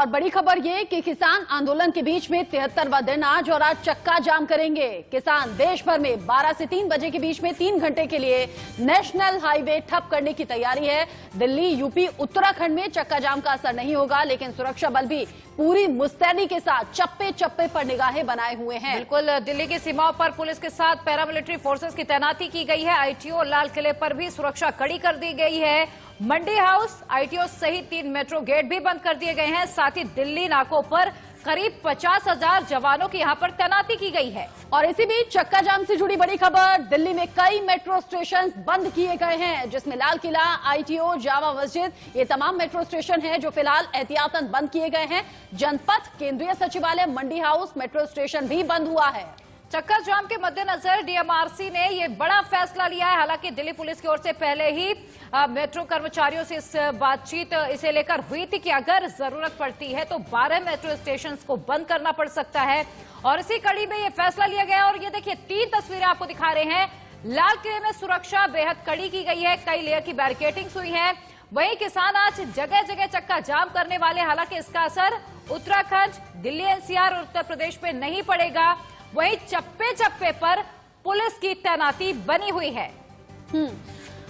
और बड़ी खबर ये कि किसान आंदोलन के बीच में 73वां दिन आज और आज चक्का जाम करेंगे। किसान देश भर में 12 से 3 बजे के बीच में 3 घंटे के लिए नेशनल हाईवे ठप करने की तैयारी है। दिल्ली, यूपी, उत्तराखंड में चक्का जाम का असर नहीं होगा, लेकिन सुरक्षा बल भी पूरी मुस्तैदी के साथ चप्पे चप्पे पर निगाहें बनाए हुए हैं। बिल्कुल, दिल्ली की सीमाओं पर पुलिस के साथ पैरामिलिट्री फोर्सेस की तैनाती की गई है। आईटीओ और लाल किले पर भी सुरक्षा कड़ी कर दी गई है। मंडी हाउस, आईटीओ सहित 3 मेट्रो गेट भी बंद कर दिए गए हैं। साथ ही दिल्ली नाकों पर करीब 50,000 जवानों की यहां पर तैनाती की गई है। और इसी बीच चक्का जाम से जुड़ी बड़ी खबर, दिल्ली में कई मेट्रो स्टेशन बंद किए गए हैं, जिसमें लाल किला, आईटीओ, जामा मस्जिद, ये तमाम मेट्रो स्टेशन हैं जो फिलहाल एहतियातन बंद किए गए हैं। जनपथ, केंद्रीय सचिवालय, मंडी हाउस, मेट्रो स्टेशन भी बंद हुआ है। चक्का जाम के मद्देनजर डीएमआरसी ने ये बड़ा फैसला लिया है। हालांकि दिल्ली पुलिस की ओर से पहले ही मेट्रो कर्मचारियों से इस बातचीत इसे लेकर हुई थी कि अगर जरूरत पड़ती है तो 12 मेट्रो स्टेशन को बंद करना पड़ सकता है, और इसी कड़ी में ये फैसला लिया गया। और ये देखिए 3 तस्वीरें आपको दिखा रहे हैं। लाल किले में सुरक्षा बेहद कड़ी की गई है, कई लेयर की बैरिकेडिंग हुई है। वहीं किसान आज जगह जगह चक्का जाम करने वाले, हालांकि इसका असर उत्तराखंड, दिल्ली एनसीआर और उत्तर प्रदेश में नहीं पड़ेगा। वहीं चप्पे चप्पे पर पुलिस की तैनाती बनी हुई है।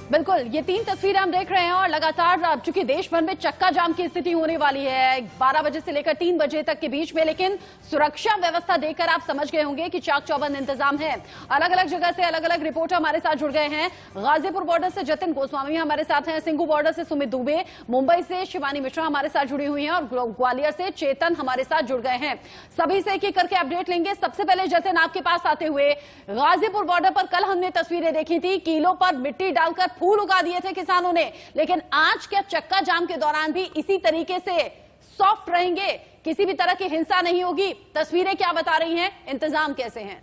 बिल्कुल, ये 3 तस्वीरें हम देख रहे हैं और लगातार चूंकि देश भर में चक्का जाम की स्थिति होने वाली है 12 बजे से लेकर 3 बजे तक के बीच में, लेकिन सुरक्षा व्यवस्था देखकर आप समझ गए होंगे कि चाक चौबंद इंतजाम है। अलग अलग जगह से अलग अलग रिपोर्टर हमारे साथ जुड़ गए हैं। गाजीपुर बॉर्डर से जतिन गोस्वामी हमारे साथ हैं, सिंघू बॉर्डर से सुमित दुबे, मुंबई से शिवानी मिश्रा हमारे साथ जुड़ी हुई हैं और ग्वालियर से चेतन हमारे साथ जुड़ गए हैं। सभी से एक एक करके अपडेट लेंगे। सबसे पहले जतिन, आपके पास आते हुए, गाजीपुर बॉर्डर पर कल हमने तस्वीरें देखी थी, कीलों पर मिट्टी डालकर फूल उगा दिए थे किसानों ने, लेकिन आज क्या चक्का जाम के दौरान भी इसी तरीके से सॉफ्ट रहेंगे, किसी भी तरह की हिंसा नहीं होगी? तस्वीरें क्या बता रही हैं, इंतजाम कैसे हैं?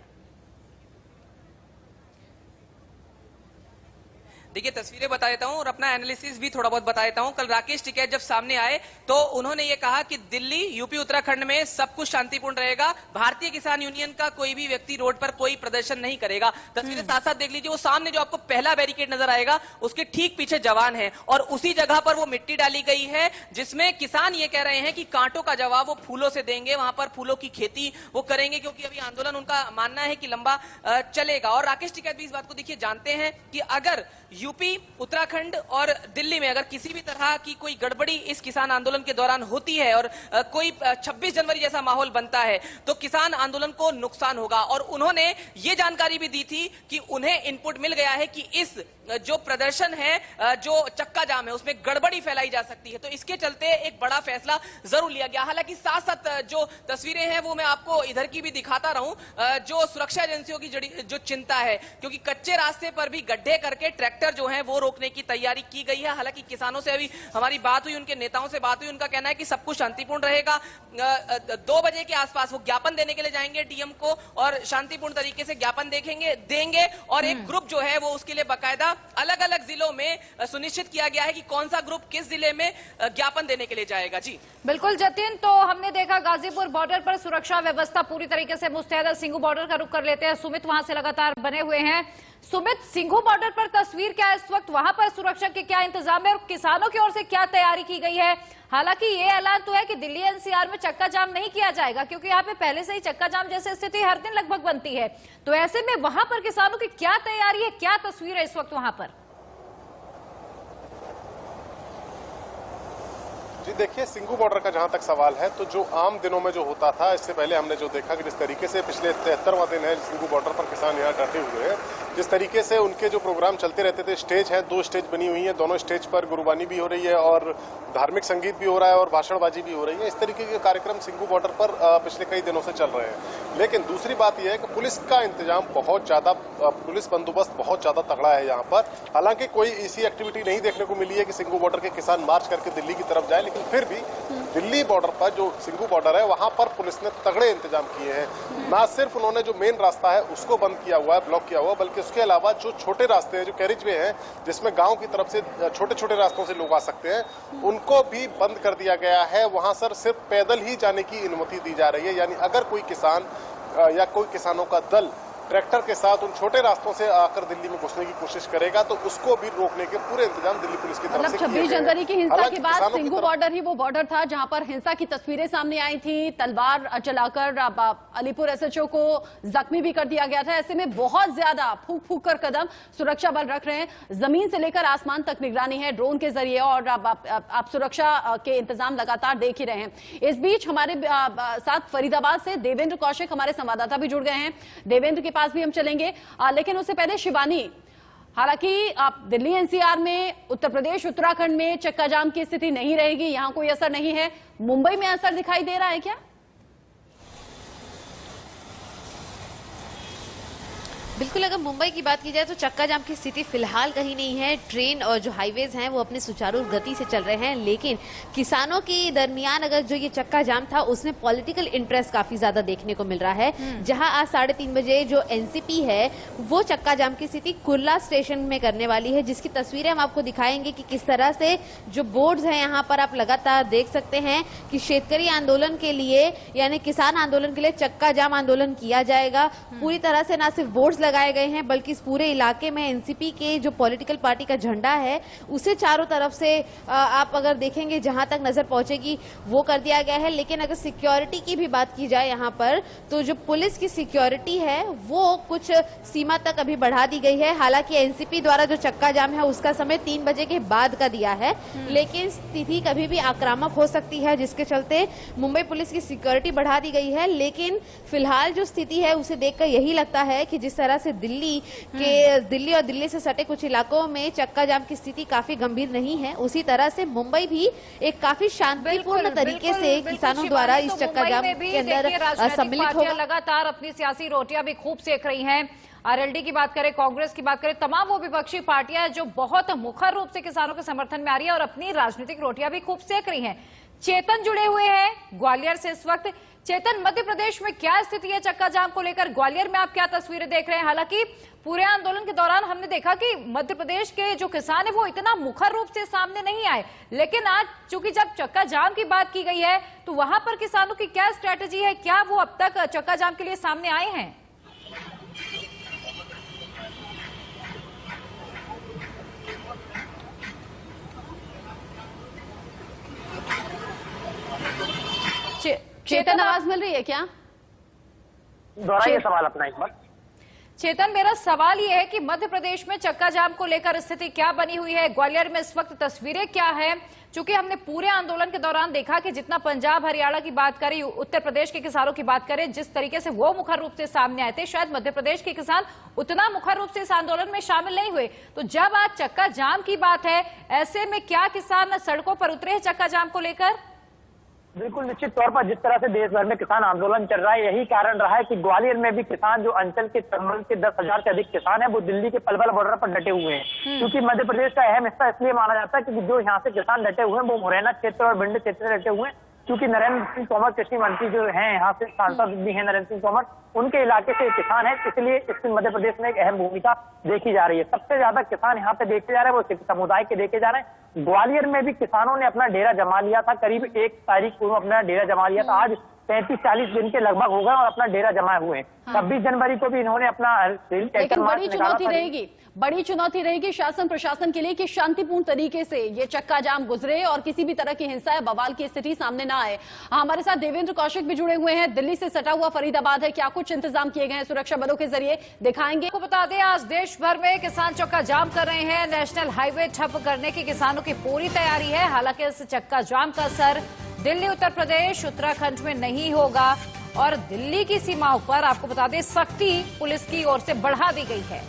देखिए, तस्वीरें बता देता हूं और अपना एनालिसिस भी थोड़ा बहुत बता देता हूं। कल राकेश टिकैत जब सामने आए तो उन्होंने ये कहा कि दिल्ली, यूपी, उत्तराखंड में सब कुछ शांतिपूर्ण रहेगा, भारतीय किसान यूनियन का कोई भी व्यक्ति रोड पर कोई प्रदर्शन नहीं करेगा। तस्वीरें साथ साथ देख लीजिए, वो सामने जो आपको पहला बैरिकेड नजर आएगा उसके ठीक पीछे जवान है और उसी जगह पर वो मिट्टी डाली गई है, जिसमें किसान ये कह रहे हैं कि कांटों का जवाब वो फूलों से देंगे, वहां पर फूलों की खेती वो करेंगे, क्योंकि अभी आंदोलन उनका मानना है कि लंबा चलेगा। और राकेश टिकैत भी इस बात को देखिए जानते हैं कि अगर यूपी, उत्तराखंड और दिल्ली में अगर किसी भी तरह की कोई गड़बड़ी इस किसान आंदोलन के दौरान होती है और कोई 26 जनवरी जैसा माहौल बनता है तो किसान आंदोलन को नुकसान होगा। और उन्होंने ये जानकारी भी दी थी कि उन्हें इनपुट मिल गया है कि इस जो प्रदर्शन है, जो चक्का जाम है, उसमें गड़बड़ी फैलाई जा सकती है, तो इसके चलते एक बड़ा फैसला जरूर लिया गया। हालांकि साथ साथ जो तस्वीरें हैं वो मैं आपको इधर की भी दिखाता रहूं, जो सुरक्षा एजेंसियों की जो चिंता है, क्योंकि कच्चे रास्ते पर भी गड्ढे करके ट्रैक्टर जो है वो रोकने की तैयारी की गई है। हालांकि किसानों से अभी हमारी बात हुई, उनके नेताओं से बात हुई, उनका कहना है कि सब कुछ शांतिपूर्ण रहेगा। 2 बजे के आसपास वो ज्ञापन देने के लिए जाएंगे डीएम को और शांतिपूर्ण तरीके से ज्ञापन देंगे और एक ग्रुप जो है वो उसके लिए बाकायदा अलग अलग जिलों में सुनिश्चित किया गया है कि कौन सा ग्रुप किस जिले में ज्ञापन देने के लिए जाएगा। जी बिल्कुल जतिन, तो हमने देखा गाजीपुर बॉर्डर पर सुरक्षा व्यवस्था पूरी तरीके से मुस्तैद है। सिंघू बॉर्डर का रुख कर लेते हैं, सुमित वहां से लगातार बने हुए हैं। सुमित, सिंघू बॉर्डर पर तस्वीर क्या है इस वक्त, वहां पर सुरक्षा के क्या इंतजाम है और किसानों की ओर से क्या तैयारी की गई है? हालांकि ये ऐलान तो है कि दिल्ली एनसीआर में चक्का जाम नहीं किया जाएगा, क्योंकि यहाँ पे पहले से ही चक्का जाम जैसी स्थिति हर दिन लगभग बनती है, तो ऐसे में वहां पर किसानों की क्या तैयारी है, क्या तस्वीर है इस वक्त वहां पर? जी देखिए, सिंघू बॉर्डर का जहां तक सवाल है तो जो आम दिनों में जो होता था, इससे पहले हमने जो देखा कि जिस तरीके से पिछले 73वां दिन है सिंघू बॉर्डर पर किसान यहाँ डटे हुए हैं, जिस तरीके से उनके जो प्रोग्राम चलते रहते थे, स्टेज है, 2 स्टेज बनी हुई है, दोनों स्टेज पर गुरबानी भी हो रही है और धार्मिक संगीत भी हो रहा है और भाषणबाजी भी हो रही है। इस तरीके के कार्यक्रम सिंघू बॉर्डर पर पिछले कई दिनों से चल रहे हैं। लेकिन दूसरी बात यह है कि पुलिस का इंतजाम बहुत ज्यादा, पुलिस बंदोबस्त बहुत ज्यादा तगड़ा है यहाँ पर। हालांकि कोई ऐसी एक्टिविटी नहीं देखने को मिली है कि सिंघू बॉर्डर के किसान मार्च करके दिल्ली की तरफ जाए, लेकिन फिर भी दिल्ली बॉर्डर पर जो सिंघू बॉर्डर है वहां पर पुलिस ने तगड़े इंतजाम किए हैं। ना सिर्फ उन्होंने जो मेन रास्ता है उसको बंद किया हुआ है, ब्लॉक किया हुआ है, बल्कि उसके अलावा जो छोटे रास्ते हैं, जो कैरिज वे हैं, जिसमें गांव की तरफ से छोटे छोटे रास्तों से लोग आ सकते हैं, उनको भी बंद कर दिया गया है। वहां सर सिर्फ पैदल ही जाने की अनुमति दी जा रही है, यानी अगर कोई किसान या कोई किसानों का दल ट्रैक्टर के साथ उन छोटे रास्तों से आकर दिल्ली में घुसने की कोशिश करेगा तो उसको भी रोकने के पूरे इंतजाम दिल्ली पुलिस की तरफ मतलब से 26 जनवरी की हिंसा के बाद सिंघू बॉर्डर ही वो बॉर्डर था जहां पर हिंसा की तस्वीरें सामने आई थी, तलवार चलाकर अलीपुर एसएचओ को जख्मी भी कर दिया गया था। ऐसे में बहुत ज्यादा फूक फूक कर कदम सुरक्षा बल रख रहे हैं, जमीन से लेकर आसमान तक निगरानी है ड्रोन के जरिए, और आप सुरक्षा के इंतजाम लगातार देख ही रहे हैं। इस बीच हमारे साथ फरीदाबाद से देवेंद्र कौशिक हमारे संवाददाता भी जुड़ गए हैं, देवेंद्र के पास भी हम चलेंगे, लेकिन उससे पहले शिवानी, हालांकि आप दिल्ली एनसीआर में, उत्तर प्रदेश उत्तराखंड में चक्का जाम की स्थिति नहीं रहेगी, यहां कोई असर नहीं है, मुंबई में असर दिखाई दे रहा है क्या? बिल्कुल, अगर मुंबई की बात की जाए तो चक्का जाम की स्थिति फिलहाल कहीं नहीं है। ट्रेन और जो हाईवेज हैं वो अपनी सुचारू गति से चल रहे हैं, लेकिन किसानों के दरमियान अगर जो ये चक्का जाम था उसमें पॉलिटिकल इंटरेस्ट काफी ज्यादा देखने को मिल रहा है। जहां आज 3:30 बजे जो एनसीपी है वो चक्का जाम की स्थिति कुर्ला स्टेशन में करने वाली है, जिसकी तस्वीरें हम आपको दिखाएंगे कि किस तरह से जो बोर्ड्स हैं यहाँ पर आप लगातार देख सकते हैं कि शेतकरी आंदोलन के लिए यानी किसान आंदोलन के लिए चक्का जाम आंदोलन किया जाएगा। पूरी तरह से न सिर्फ बोर्ड्स लगाए गए हैं बल्कि इस पूरे इलाके में एनसीपी के जो पॉलिटिकल पार्टी का झंडा है उसे चारों तरफ से आप अगर देखेंगे जहां तक नजर पहुंचेगी वो कर दिया गया है। लेकिन अगर सिक्योरिटी की भी बात की जाए यहाँ पर तो जो पुलिस की सिक्योरिटी है वो कुछ सीमा तक अभी बढ़ा दी गई है। हालांकि एनसीपी द्वारा जो चक्का जाम है उसका समय 3 बजे के बाद का दिया है, लेकिन स्थिति कभी भी आक्रामक हो सकती है, जिसके चलते मुंबई पुलिस की सिक्योरिटी बढ़ा दी गई है। लेकिन फिलहाल जो स्थिति है उसे देखकर यही लगता है कि जिस तरह से दिल्ली और दिल्ली से सटे कुछ इलाकों में चक्का जाम की स्थिति काफी गंभीर नहीं है, उसी तरह से मुंबई भी एक काफी शांतिपूर्ण तरीके से किसानों द्वारा इस चक्का जाम के अंदर सम्मिलित होगा। लगातार अपनी सियासी रोटियां भी खूब सेक रही हैं। आरएलडी की बात करें, कांग्रेस की बात करें, तमाम वो विपक्षी पार्टियां जो बहुत मुखर रूप से किसानों के समर्थन में आ रही है और अपनी राजनीतिक रोटियां भी खूब सेक रही हैं। चेतन जुड़े हुए हैं ग्वालियर से इस वक्त। चेतन, मध्य प्रदेश में क्या स्थिति है चक्का जाम को लेकर? ग्वालियर में आप क्या तस्वीरें देख रहे हैं? हालांकि पूरे आंदोलन के दौरान हमने देखा कि मध्य प्रदेश के जो किसान है वो इतना मुखर रूप से सामने नहीं आए, लेकिन आज चूंकि जब चक्का जाम की बात की गई है तो वहां पर किसानों की क्या स्ट्रैटेजी है? क्या वो अब तक चक्का जाम के लिए सामने आए हैं? चेतन, आवाज मिल रही है क्या? दोहराइए सवाल अपना एक बार। चेतन, मेरा सवाल ये है कि मध्य प्रदेश में चक्का जाम को लेकर स्थिति क्या बनी हुई है? ग्वालियर में इस वक्त तस्वीरें क्या है? चूंकि हमने पूरे आंदोलन के दौरान देखा कि जितना पंजाब हरियाणा की बात करें, उत्तर प्रदेश के किसानों की बात करें, जिस तरीके से वो मुखर रूप से सामने आए थे, शायद मध्य प्रदेश के किसान उतना मुखर रूप से इस आंदोलन में शामिल नहीं हुए। तो जब आज चक्का जाम की बात है, ऐसे में क्या किसान सड़कों पर उतरे हैं चक्का जाम को लेकर? बिल्कुल निश्चित तौर पर जिस तरह से देश भर में किसान आंदोलन चल रहा है यही कारण रहा है कि ग्वालियर में भी किसान जो अंचल के 10,000 से अधिक किसान है वो दिल्ली के पलवल बॉर्डर पर डटे हुए हैं। क्योंकि मध्य प्रदेश का अहम हिस्सा इसलिए माना जाता है क्योंकि जो यहाँ से किसान डटे हुए हैं वो मुरैना क्षेत्र और भिंड क्षेत्र से डटे हुए हैं। क्योंकि नरेंद्र सिंह तोमर कृषि मंत्री जो हैं यहाँ से सांसद भी हैं नरेंद्र सिंह तोमर, उनके इलाके से किसान है, इसलिए इसमें मध्य प्रदेश में एक अहम भूमिका देखी जा रही है। सबसे ज्यादा किसान यहाँ पे देखे जा रहे हैं वो सिख समुदाय के देखे जा रहे हैं। ग्वालियर में भी किसानों ने अपना डेरा जमा लिया था, करीब 1 तारीख को अपना डेरा जमा लिया था। आज 35-40 दिन के लगभग हो गए और अपना डेरा जमाए हुए हैं। 26 जनवरी को भी इन्होंने अपना लेकिन बड़ी चुनौती रहेगी शासन प्रशासन के लिए कि शांतिपूर्ण तरीके से ये चक्का जाम गुजरे और किसी भी तरह की हिंसा या बवाल की स्थिति सामने ना आए। हमारे साथ देवेंद्र कौशिक भी जुड़े हुए हैं, दिल्ली से सटा हुआ फरीदाबाद है, क्या कुछ इंतजाम किए गए हैं सुरक्षा बलों के जरिए, दिखाएंगे। आपको बता दें आज देश भर में किसान चक्का जाम कर रहे हैं। नेशनल हाईवे ठप करने की किसानों की पूरी तैयारी है। हालांकि इस चक्का जाम का असर दिल्ली, उत्तर प्रदेश, उत्तराखंड में नहीं होगा और दिल्ली की सीमाओं पर आपको बता दें सख्ती पुलिस की ओर से बढ़ा दी गई है।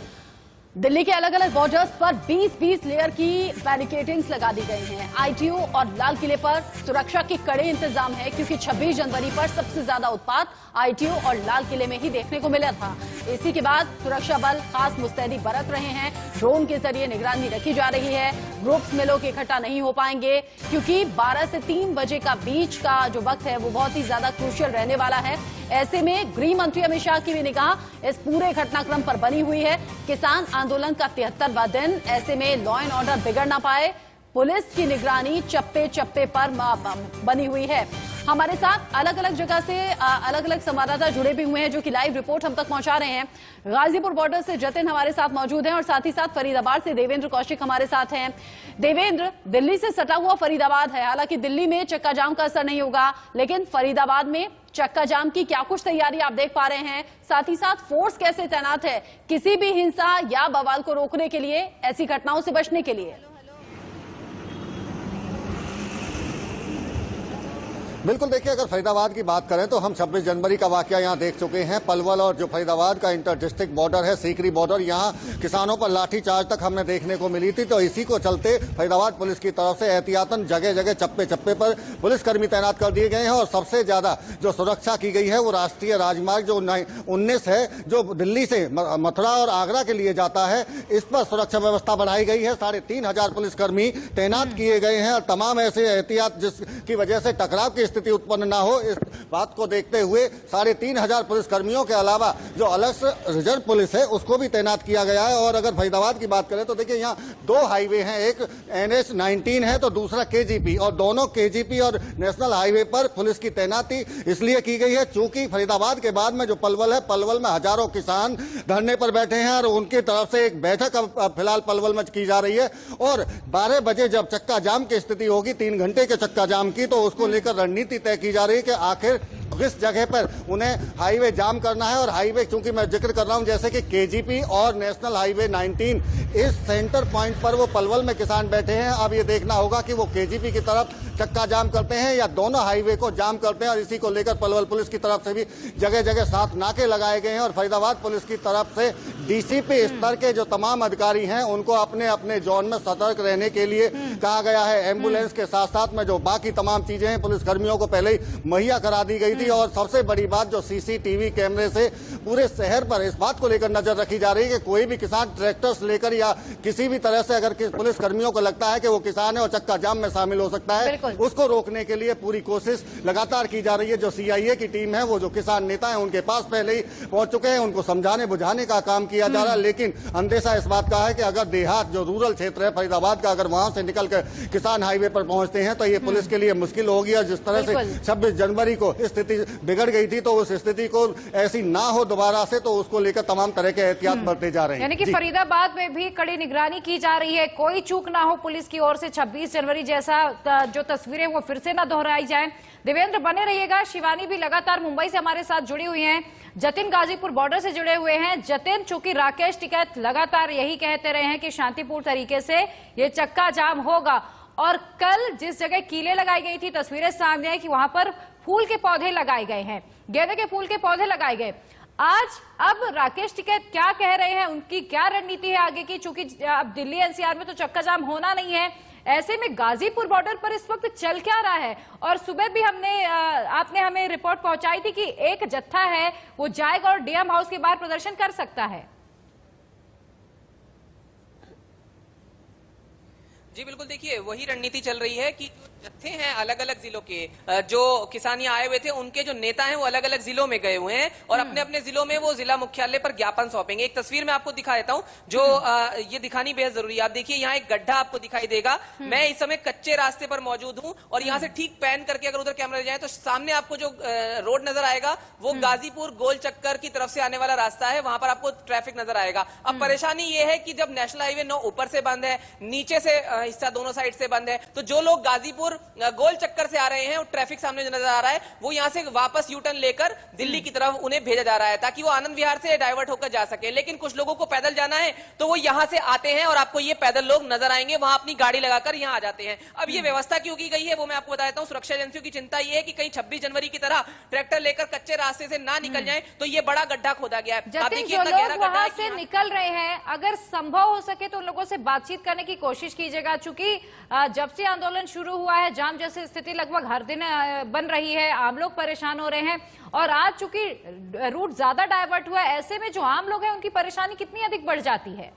दिल्ली के अलग अलग बॉर्डर्स पर 20-20 लेयर की बैरिकेडिंग्स लगा दी गई हैं। आईटीओ और लाल किले पर सुरक्षा के कड़े इंतजाम है क्योंकि 26 जनवरी पर सबसे ज्यादा उत्पात आईटीओ और लाल किले में ही देखने को मिला था। इसी के बाद सुरक्षा बल खास मुस्तैदी बरत रहे हैं, ड्रोन के जरिए निगरानी रखी जा रही है। ग्रुप्स में लोग इकट्ठा नहीं हो पाएंगे क्योंकि 12 से 3 बजे का बीच का जो वक्त है वो बहुत ही ज्यादा क्रूशियल रहने वाला है। ऐसे में गृह मंत्री अमित शाह की भी निगाह इस पूरे घटनाक्रम पर बनी हुई है। किसान आंदोलन का 73वां दिन, ऐसे में लॉ एंड ऑर्डर बिगड़ ना पाए, पुलिस की निगरानी चप्पे चप्पे पर बनी हुई है। हमारे साथ अलग अलग जगह से अलग अलग संवाददाता जुड़े भी हुए हैं जो कि लाइव रिपोर्ट हम तक पहुंचा रहे हैं। गाजीपुर बॉर्डर से जतिन हमारे साथ मौजूद हैं और साथ ही साथ फरीदाबाद से देवेंद्र कौशिक हमारे साथ हैं। देवेंद्र, दिल्ली से सटा हुआ फरीदाबाद है, हालांकि दिल्ली में चक्का जाम का असर नहीं होगा, लेकिन फरीदाबाद में चक्का जाम की क्या कुछ तैयारी आप देख पा रहे हैं? साथ ही साथ फोर्स कैसे तैनात है किसी भी हिंसा या बवाल को रोकने के लिए, ऐसी घटनाओं से बचने के लिए? बिल्कुल, देखिए, अगर फरीदाबाद की बात करें तो हम 26 जनवरी का वाकया यहाँ देख चुके हैं। पलवल और जो फरीदाबाद का इंटर डिस्ट्रिक्ट बॉर्डर है, सीकरी बॉर्डर, यहाँ किसानों पर लाठीचार्ज तक हमने देखने को मिली थी। तो इसी को चलते फरीदाबाद पुलिस की तरफ से एहतियातन जगह जगह चप्पे चप्पे पर पुलिसकर्मी तैनात कर दिए गए हैं और सबसे ज्यादा जो सुरक्षा की गई है वो राष्ट्रीय राजमार्ग जो 19 है, जो दिल्ली से मथुरा और आगरा के लिए जाता है, इस पर सुरक्षा व्यवस्था बढ़ाई गई है। 3,500 पुलिसकर्मी तैनात किए गए हैं और तमाम ऐसे एहतियात जिसकी वजह से टकराव की स्थिति उत्पन्न ना हो, इस बात को देखते हुए 3,500 पुलिसकर्मियों के अलावा जो अलग से रिजर्व पुलिस है उसको भी तैनात किया गया है। और अगर फरीदाबाद की बात करें तो देखिए, यहाँ 2 हाईवे हैं, एक NH-19 है तो दूसरा KGP, और दोनों KGP और नेशनल हाईवे पर पुलिस की तैनाती इसलिए की गई है चूंकि फरीदाबाद के बाद में जो पलवल है, पलवल में हजारों किसान धरने पर बैठे हैं और उनकी तरफ से एक बैठक अब फिलहाल पलवल में की जा रही है। और 12 बजे जब चक्का जाम की स्थिति होगी, 3 घंटे के चक्का जाम की, तो उसको लेकर रणनीति तय की जा रही है कि आखिर किस जगह पर उन्हें हाईवे जाम करना है। और हाईवे, चूंकि मैं जिक्र कर रहा हूं जैसे कि KGP और नेशनल हाईवे 19, इस सेंटर पॉइंट पर वो पलवल में किसान बैठे हैं। अब ये देखना होगा कि वो KGP की तरफ चक्का जाम करते हैं या दोनों हाईवे को जाम करते हैं। और इसी को लेकर पलवल पुलिस की तरफ से भी जगह जगह 7 नाके लगाए गए हैं और फरीदाबाद पुलिस की तरफ से DCP स्तर के जो तमाम अधिकारी हैं उनको अपने अपने जोन में सतर्क रहने के लिए कहा गया है। एम्बुलेंस के साथ साथ में जो बाकी तमाम चीजें हैं पुलिसकर्मियों को पहले ही मुहैया करा दी गई थी। और सबसे बड़ी बात, जो CCTV कैमरे से पूरे शहर पर इस बात को लेकर नजर रखी जा रही है कि कोई भी किसान ट्रैक्टर्स लेकर या किसी भी तरह से अगर पुलिसकर्मियों को लगता है कि वो किसान है और चक्का जाम में शामिल हो सकता है, उसको रोकने के लिए पूरी कोशिश लगातार की जा रही है। जो CIA की टीम है, वो जो किसान नेता है उनके पास पहले ही पहुंच चुके हैं, उनको समझाने बुझाने का काम किया जा रहा है। लेकिन अंदेशा इस बात का है कि अगर देहात, जो रूरल क्षेत्र है फरीदाबाद का, अगर वहां से निकलकर किसान हाईवे पर पहुंचते हैं तो ये पुलिस के लिए मुश्किल होगी। और जिस तरह से 26 जनवरी को स्थिति बिगड़ गई थी, तो उस स्थिति को ऐसी ना हो दोबारा से, तो उसको लेकर तमाम तरह के एहतियात बरते जा रहे हैं। यानी कि फरीदाबाद में भी कड़ी निगरानी की जा रही है, कोई चूक ना हो पुलिस की ओर से, 26 जनवरी जैसा जो तस्वीरें वो फिर से ना दोहराई जाए। देवेंद्र, बने रहिएगा। शिवानी भी लगातार मुंबई से हमारे साथ जुड़ी हुई हैं, जतिन गाजीपुर बॉर्डर से जुड़े हुए हैं। जतिन, चूंकि राकेश टिकैत लगातार यही कहते रहे हैं कि शांतिपूर्ण तरीके से ये चक्का जाम होगा, और कल जिस जगह कीले लगाई गई थी, तस्वीरें सामने आई कि वहां पर फूल के पौधे लगाए गए हैं, गेंदे के फूल के पौधे लगाए गए। आज अब राकेश टिकैत क्या कह रहे हैं, उनकी क्या रणनीति है आगे की? चूंकि अब दिल्ली NCR में तो चक्का जाम होना नहीं है, ऐसे में गाजीपुर बॉर्डर पर इस वक्त चल क्या रहा है? और सुबह भी आपने हमें रिपोर्ट पहुंचाई थी कि एक जत्था है वो जाएगा और DM हाउस के बाहर प्रदर्शन कर सकता है। जी बिल्कुल, देखिए वही रणनीति चल रही है कि जो जत्थे हैं अलग अलग जिलों के, जो किसान यहाँ आए हुए थे, उनके जो नेता हैं वो अलग अलग जिलों में गए हुए हैं और अपने अपने जिलों में वो जिला मुख्यालय पर ज्ञापन सौंपेंगे। एक तस्वीर मैं आपको दिखा देता हूँ जो ये दिखानी बेहद जरूरी है। आप देखिए, यहाँ एक गड्ढा आपको दिखाई देगा। मैं इस समय कच्चे रास्ते पर मौजूद हूँ और यहाँ से ठीक पैन करके अगर उधर कैमरा ले जाए तो सामने आपको जो रोड नजर आएगा वो गाजीपुर गोल चक्कर की तरफ से आने वाला रास्ता है, वहां पर आपको ट्रैफिक नजर आएगा। अब परेशानी ये है कि जब नेशनल हाईवे 9 ऊपर से बंद है, नीचे से हिस्सा दोनों साइड से बंद है, तो जो लोग गाजीपुर गोल चक्कर से आ रहे हैं और ट्रैफिक सामने नजर आ रहा है, वो यहां से वापस यूटर्न लेकर दिल्ली की तरफ उन्हें भेजा जा रहा है ताकि वो आनंद विहार से डाइवर्ट होकर जा सके। लेकिन कुछ लोगों को पैदल जाना है तो वो यहां से आते हैं और आपको ये पैदल लोग नजर आएंगे, वहां अपनी गाड़ी लगाकर यहां आ जाते हैं। अब ये व्यवस्था क्यों की गई है वो मैं आपको बता देता हूं। सुरक्षा एजेंसियों की चिंता ये है कि कहीं 26 जनवरी की तरह ट्रैक्टर लेकर कच्चे रास्ते से ना निकल जाए, तो ये बड़ा गड्ढा खोदा गया है। आप देखिए, जो लोग वहां से निकल रहे हैं, अगर संभव हो सके तो उन लोगों से बातचीत करने की कोशिश कीजिएगा। चूंकि जब से आंदोलन शुरू हुआ है, जाम जैसी स्थिति लगभग हर दिन बन रही है, आम लोग परेशान हो रहे हैं, और आज चूंकि रूट ज्यादा डाइवर्ट हुआ है, ऐसे में जो आम लोग हैं उनकी परेशानी कितनी अधिक बढ़ जाती है?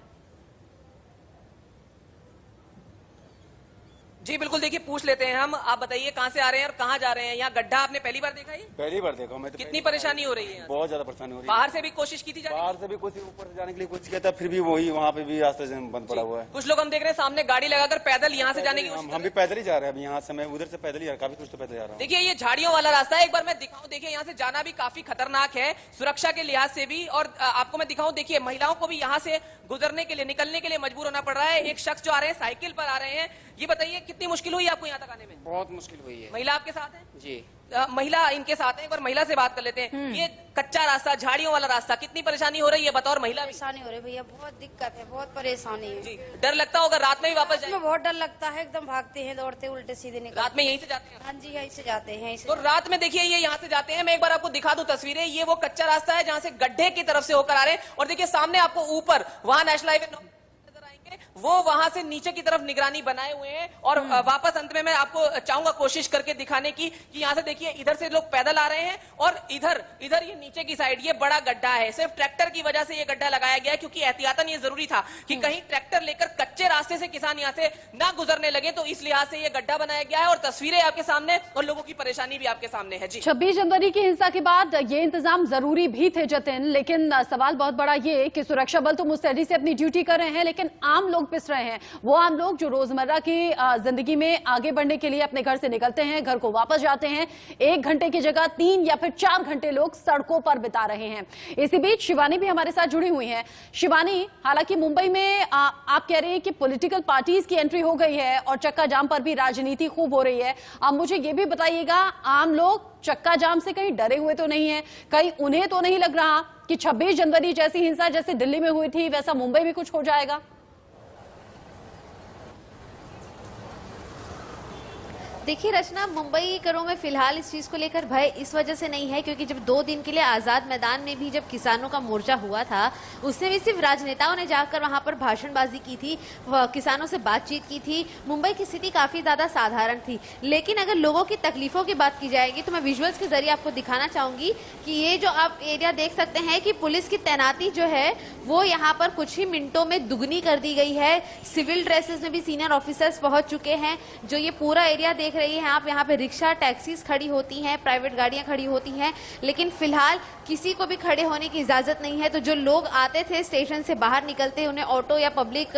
जी बिल्कुल, देखिए पूछ लेते हैं हम। आप बताइए कहाँ से आ रहे हैं और कहाँ जा रहे हैं? यहाँ गड्ढा आपने पहली बार देखा है? पहली बार देखा मैं तो। कितनी परेशानी हो रही है? बहुत ज्यादा परेशानी हो रही है। बाहर से भी कोशिश की थी जाने की? बाहर से भी कुछ ऊपर से जाने के लिए कोशिश किया था, फिर भी वही वहाँ पे भी रास्ता बंद पड़ा हुआ है। कुछ लोग हम देख रहे हैं सामने गाड़ी लगाकर पैदल यहाँ से जाने की कोशिश हम भी पैदल ही जा रहे हैं। अभी यहाँ से मैं उधर से पैदल ही काफी कुछ तो पैदल जा रहा हूँ। देखिए ये झाड़ियों वाला रास्ता है, एक बार मैं दिखाऊं। देखिए यहाँ से जाना भी काफी खतरनाक है सुरक्षा के लिहाज से भी। और आपको मैं दिखाऊं, देखिए महिलाओं को भी यहाँ से गुजरने के लिए, निकलने के लिए मजबूर होना पड़ रहा है। एक शख्स जो आ रहे हैं साइकिल पर आ रहे हैं। ये बताइए कितनी मुश्किल हुई आपको यहाँ तक आने में? बहुत मुश्किल हुई है। महिला आपके साथ है? जी महिला इनके साथ है। एक बार महिला से बात कर लेते हैं। ये कच्चा रास्ता, झाड़ियों वाला रास्ता, कितनी परेशानी हो रही है बताओ? और महिला भी। परेशानी हो रही है भैया, बहुत दिक्कत है, बहुत परेशानी है। जी, डर लगता होगा रात में भी वापस जाएंगे? बहुत डर लगता है, एकदम भागते हैं, दौड़ते उल्टे सीधे निकल। रात में यहीं से जाते हैं? हाँ जी, यहीं से जाते हैं, यहीं से। तो रात में देखिए ये यहाँ से जाते हैं। मैं एक बार आपको दिखा दूं तस्वीरें। ये वो कच्चा रास्ता है जहाँ से गड्ढे की तरफ से होकर आ रहे हैं। और देखिए सामने आपको ऊपर वहां नेशनल हाईवे नजर आएंगे, वो वहां से नीचे की तरफ निगरानी बनाए हुए हैं। और वापस अंत में मैं आपको चाहूंगा कोशिश करके दिखाने की कि यहाँ से देखिए इधर से लोग पैदल आ रहे हैं और इधर ये नीचे की साइड ये बड़ा गड्ढा है। सिर्फ ट्रैक्टर की वजह से ये गड्ढा लगाया गया है, क्योंकि एहतियातन ये जरूरी था कि कहीं ट्रैक्टर लेकर कच्चे रास्ते से किसान यहाँ से ना गुजरने लगे। तो इस लिहाज से ये गड्ढा बनाया गया है। और तस्वीरें आपके सामने और लोगों की परेशानी भी आपके सामने है। जी 26 जनवरी की हिंसा के बाद ये इंतजाम जरूरी भी थे जतिन, लेकिन सवाल बहुत बड़ा ये कि सुरक्षा बल तो मुस्तैदी से अपनी ड्यूटी कर रहे हैं, लेकिन आम लोग पिस रहे हैं। वो आम लोग जो रोजमर्रा की जिंदगी में आगे बढ़ने के लिए अपने घर से निकलते हैं, घर को वापस जाते हैं, 1 घंटे की जगह 3 या फिर 4 घंटे लोग सड़कों पर बिता रहे हैं। इसी बीच शिवानी भी हमारे साथ जुड़ी हुई हैं। शिवानी, हालांकि मुंबई में आप कह रहे हैं कि पॉलिटिकल पार्टीज की एंट्री हो गई है और चक्का जाम पर भी राजनीति खूब हो रही है। अब मुझे ये भी बताइएगा, आम लोग चक्का जाम से कहीं डरे हुए तो नहीं है? कहीं उन्हें तो नहीं लग रहा कि 26 जनवरी जैसी हिंसा जैसे दिल्ली में हुई थी वैसा मुंबई में कुछ हो जाएगा? देखिए रचना, मुंबई करों में फिलहाल इस चीज को लेकर भय इस वजह से नहीं है क्योंकि जब 2 दिन के लिए आजाद मैदान में भी जब किसानों का मोर्चा हुआ था, उसमें भी सिर्फ राजनेताओं ने जाकर वहां पर भाषणबाजी की थी, किसानों से बातचीत की थी। मुंबई की स्थिति काफी ज्यादा साधारण थी। लेकिन अगर लोगों की तकलीफों की बात की जाएगी तो मैं विजुअल्स के जरिए आपको दिखाना चाहूंगी कि ये जो आप एरिया देख सकते हैं कि पुलिस की तैनाती जो है वो यहाँ पर कुछ ही मिनटों में दुगनी कर दी गई है। सिविल ड्रेसेस में भी सीनियर ऑफिसर्स पहुंच चुके हैं। जो ये पूरा एरिया देख रही हैं आप, यहाँ पे रिक्शा, टैक्सीज खड़ी होती हैं, प्राइवेट गाड़ियां खड़ी होती हैं, लेकिन फिलहाल किसी को भी खड़े होने की इजाजत नहीं है। तो जो लोग आते थे स्टेशन से बाहर निकलते, उन्हें ऑटो या पब्लिक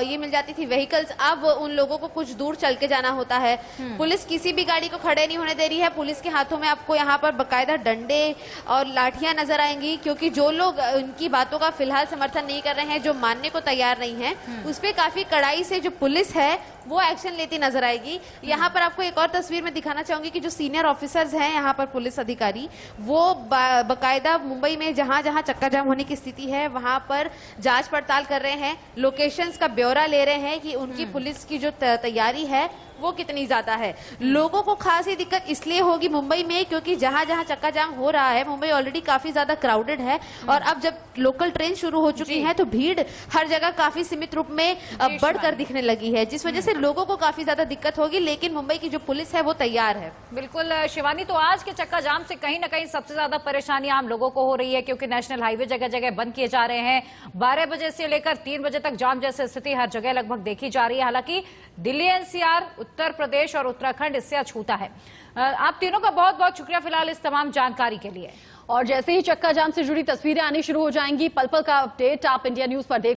ये मिल जाती थी व्हीकल्स, अब उन लोगों को कुछ दूर चल के जाना होता है। पुलिस किसी भी गाड़ी को खड़े नहीं होने दे रही है। पुलिस के हाथों में आपको यहाँ पर बकायदा डंडे और लाठियां नजर आएंगी, क्योंकि जो लोग उनकी बातों का फिलहाल समर्थन नहीं कर रहे हैं, जो मानने को तैयार नहीं है, उस पर काफी कड़ाई से जो पुलिस है वो एक्शन लेती नजर आएगी। यहाँ पर आपको एक और तस्वीर में दिखाना चाहूंगी कि जो सीनियर ऑफिसर्स हैं यहाँ पर पुलिस अधिकारी, वो बकायदा मुंबई में जहां जहां चक्का जाम होने की स्थिति है वहां पर जांच पड़ताल कर रहे हैं, लोकेशंस का ब्यौरा ले रहे हैं कि उनकी पुलिस की जो तैयारी है वो कितनी ज्यादा है। लोगों को खासी दिक्कत इसलिए होगी मुंबई में क्योंकि जहां जहां चक्का जाम हो रहा है, मुंबई ऑलरेडी काफी ज्यादा क्राउडेड है और अब जब लोकल ट्रेन शुरू हो चुकी है तो भीड़ हर जगह काफी सीमित रूप में बढ़कर दिखने लगी है, जिस वजह से लोगों को काफी ज्यादा दिक्कत होगी। लेकिन मुंबई की जो पुलिस है वो तैयार है। बिल्कुल शिवानी, तो आज के चक्का जाम से कहीं ना कहीं सबसे ज्यादा परेशानी आम लोगों को हो रही है, क्योंकि नेशनल हाईवे जगह जगह बंद किए जा रहे हैं। 12 बजे से लेकर 3 बजे तक जाम जैसी स्थिति हर जगह लगभग देखी जा रही है। हालांकि दिल्ली एनसीआर, उत्तर प्रदेश और उत्तराखंड इससे अछूता है। आप तीनों का बहुत बहुत शुक्रिया फिलहाल इस तमाम जानकारी के लिए। और जैसे ही चक्का जाम से जुड़ी तस्वीरें आनी शुरू हो जाएंगी, पल पल का अपडेट आप इंडिया न्यूज पर देख